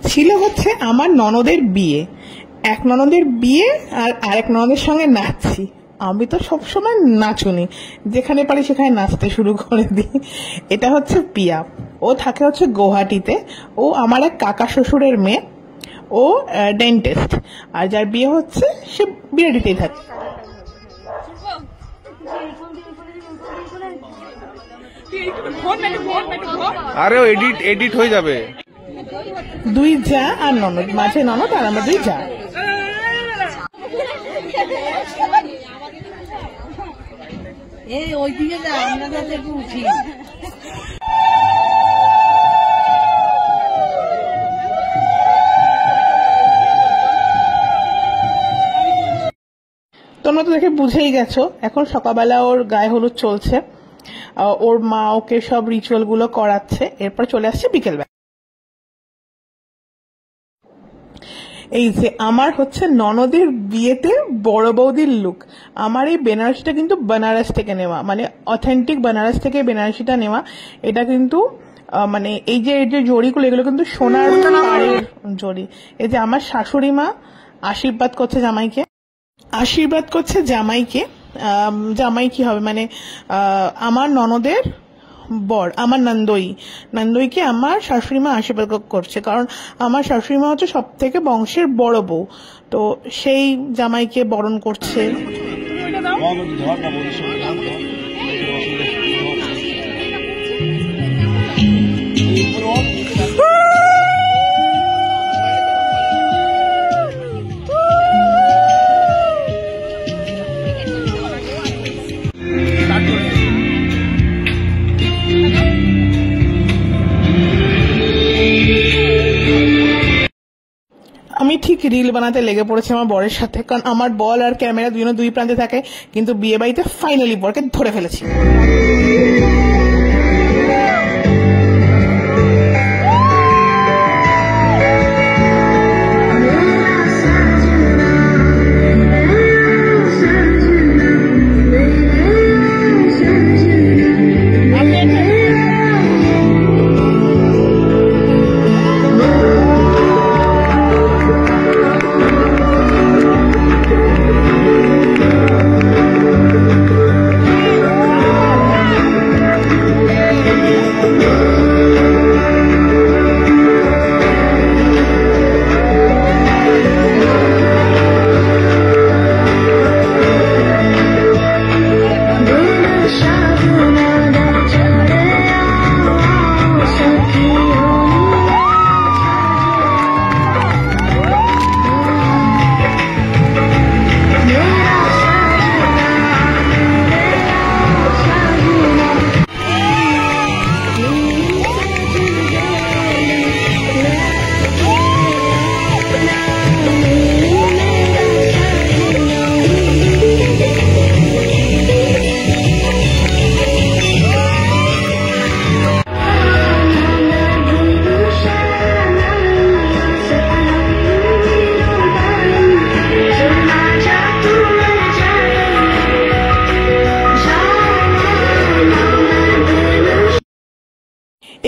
ছিল হচ্ছে আমার ননদের বিয়ে, এক ননদের বিয়ে আর আরেক ননদের সঙ্গে নাচছি। আমি তো সবসময় নাচুনি, যেখানে পারি সেখানে নাচতে শুরু করে দিই। এটা হচ্ছে পিয়া, ও থাকে হচ্ছে গুয়াহাটিতে। ও আমার এক কাকা শ্বশুরের মেয়ে, ও ডেন্টিস্ট। আর যার বিয়ে হচ্ছে সে বিরাটিতেই থাকে। আরে এডিট হয়ে যাবে। দুই যা আর ননদ, মাঝে ননদ আর আমরা দুই যা। ওইদিকে যা, আমরা যাতে একটু উঠি। তোমরা তো দেখে বুঝেই গেছো, এখন সকালবেলা ওর গায়ে হলুদ চলছে, ওর মা ওকে সব রিচুয়াল গুলো করাচ্ছে। এরপর চলে আসছে বিকেলবেলা। এই যে আমার হচ্ছে ননদের বিয়েতে বড় বৌদির লুক। আমার এই বেনারসিটা কিন্তু বেনারস থেকে নেওয়া, মানে অথেন্টিক বেনারস থেকে বেনারসিটা নেওয়া। এটা কিন্তু মানে এই যে জড়িগুলো, এগুলো কিন্তু সোনার পাড়ের জড়ি। এই যে আমার শাশুড়ি মা আশীর্বাদ করছে জামাইকে, জামাই কি হবে মানে আমার ননদের বর, আমার নন্দইকে আমার শাশুড়ি মা আশীর্বাদ করছে, কারণ আমার শাশুড়ি মা হচ্ছে সব থেকে বংশের বড় বউ, তো সেই জামাইকে বরণ করছে। আমি ঠিক রিল বানাতে লেগে পড়েছি আমার বরের সাথে, কারণ আমার বল আর ক্যামেরা দুজনে দুই প্রান্তে থাকে, কিন্তু বিয়ে বাড়িতে ফাইনালি বরকে ধরে ফেলেছি।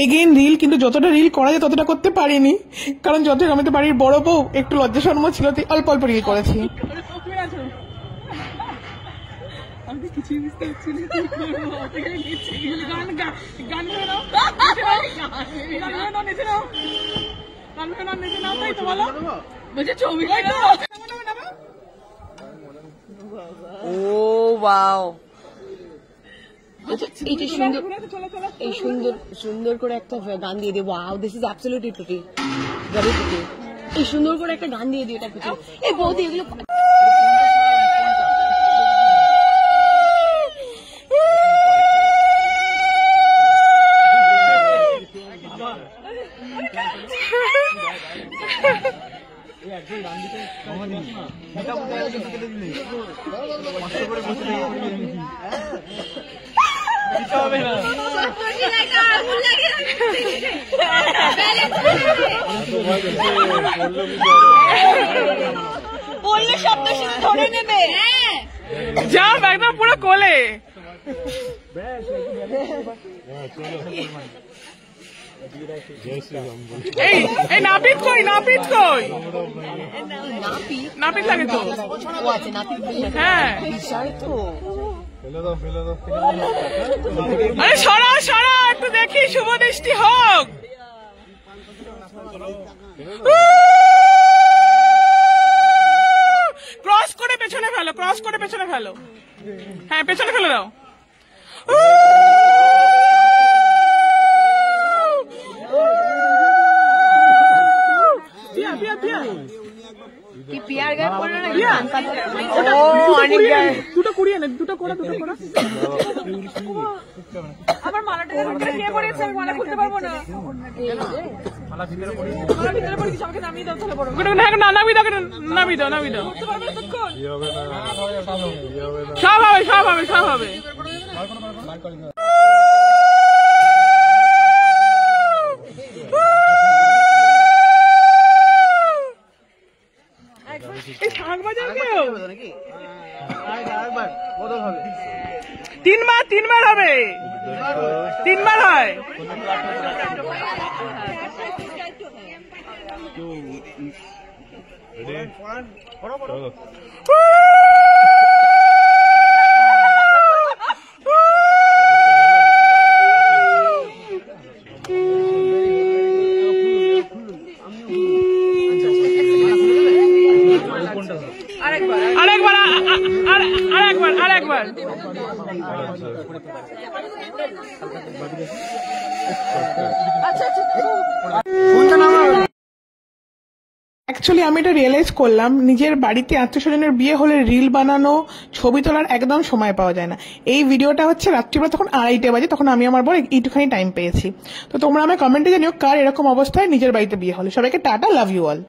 এগেইন রিল, কিন্তু যতটা রিল করা যায় ততটা করতে পারিনি, কারণ যত আমি তো বাড়ির বড় বউ, একটু লজ্জা শরম ছিল, অল্প অল্প রিল করেছি। ও ওয়াও, এটা সুন্দর, এই সুন্দর সুন্দর করে একটা গান দিয়ে দিই। Wow, this is absolutely pretty, very pretty. এই সুন্দর করে একটা গান দিয়ে দিই, এটা প্রিটি। এই বৌদি এগুলো বললে শব্দ শুনে ধরে নেবে। যাও একদম পুরো কোলে। এই এই নাপিত কই, নাপিত কই? নাপি নাপিত লাগে তো। ও আছে নাপি, হ্যাঁ বিশাল তো। আরে সরা সরা, একটু দেখি শুভ দৃষ্টি হোক। ক্রস করে পেছনে ফেলো, ক্রস করে পেছনে ফেলো। হ্যাঁ পেছনে ফেলে দাও। কি পিয়ার গায়ে পড়লো না? দুটো কুড়িয়ে নে, দুটো করা, দুটো করা। আমার মালাটা কে পড়েছে? আমি মালা খুলতে পারবো না। মালা ভিতরে পড়ি, সবাইকে নামিয়ে দাও তাহলে বড়। নামি দাও, নামি দাও, নামি দাও। করতে পারবে এতক্ষণ? সব হবে, সব হবে, সব হবে। এই শাঁখ বাজার কেউ? তিনবার, তিনবার হবে, তিনবার হয়। আরেকবার, আরেকবার, আরেকবার। অ্যাকচুয়ালি আমি এটা রিয়েলাইজ করলাম, নিজের বাড়িতে আত্মীয় স্বজনের বিয়ে হলে রিল বানানো, ছবি তোলার একদম সময় পাওয়া যায় না। এই ভিডিওটা হচ্ছে রাত্রিবেলা, তখন 2:30 বাজে, তখন আমি আমার বর এইটুখানি টাইম পেয়েছি। তো তোমরা আমায় কমেন্টে জানিও কার এরকম অবস্থায় নিজের বাড়িতে বিয়ে হলে। সবাইকে টাটা, লাভ ইউ অল।